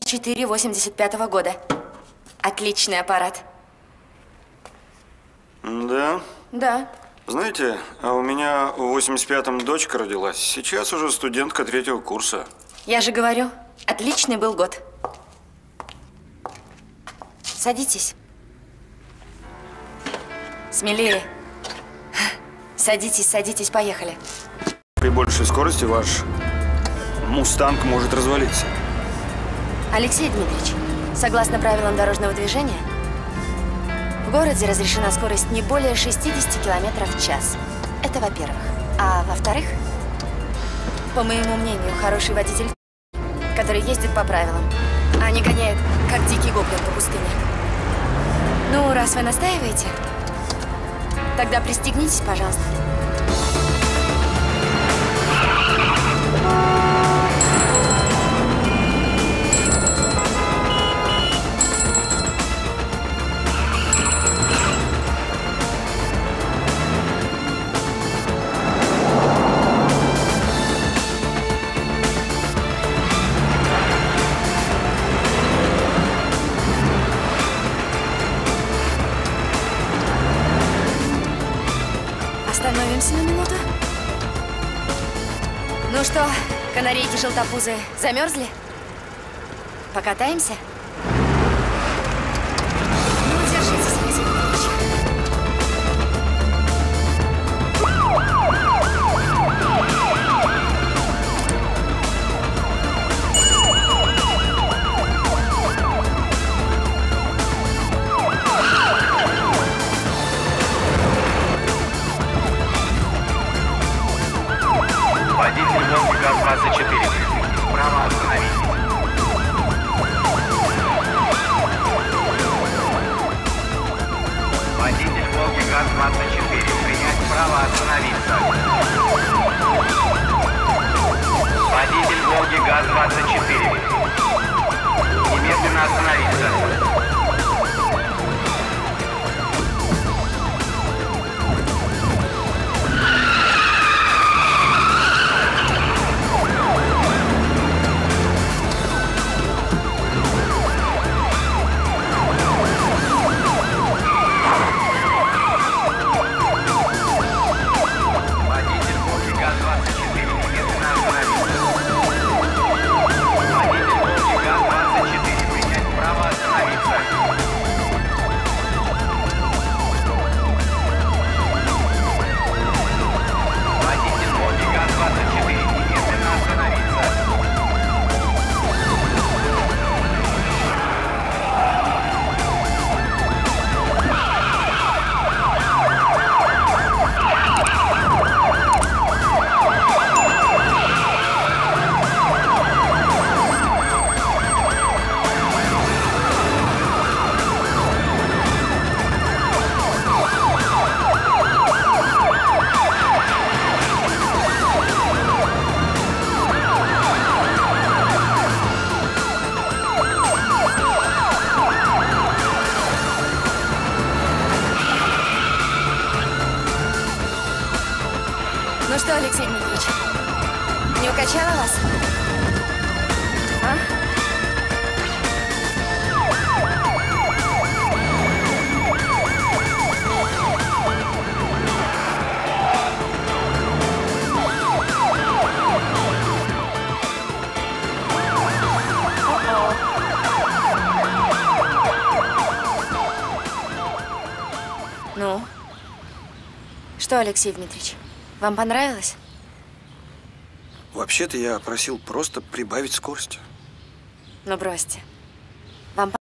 485 года. Отличный аппарат. Да? Да. Знаете, а у меня в 85-м дочка родилась. Сейчас уже студентка 3-го курса. Я же говорю, отличный был год. Садитесь. Смелее. Садитесь, садитесь, поехали. При большей скорости ваш мустанг может развалиться. Алексей Дмитриевич, согласно правилам дорожного движения, в городе разрешена скорость не более 60 километров в час. Это во-первых. А во-вторых, по моему мнению, хороший водитель, который ездит по правилам, а не гоняет, как дикий гоблин по пустыне. Ну, раз вы настаиваете, тогда пристегнитесь, пожалуйста. Остановимся на минуту. Ну что, канарейки желтопузые, замерзли? Покатаемся? Ну, держитесь, Алексей Дмитриевич. Водитель Волги ГАЗ-24. Справа остановитесь. Водитель Волги ГАЗ-24. Принять право остановиться. Водитель Волги ГАЗ-24. Немедленно остановиться. Ну что, Алексей Дмитриевич, не укачало вас? А? Ну? Что, Алексей Дмитриевич? Вам понравилось? Вообще-то я просил просто прибавить скорость. Ну, бросьте.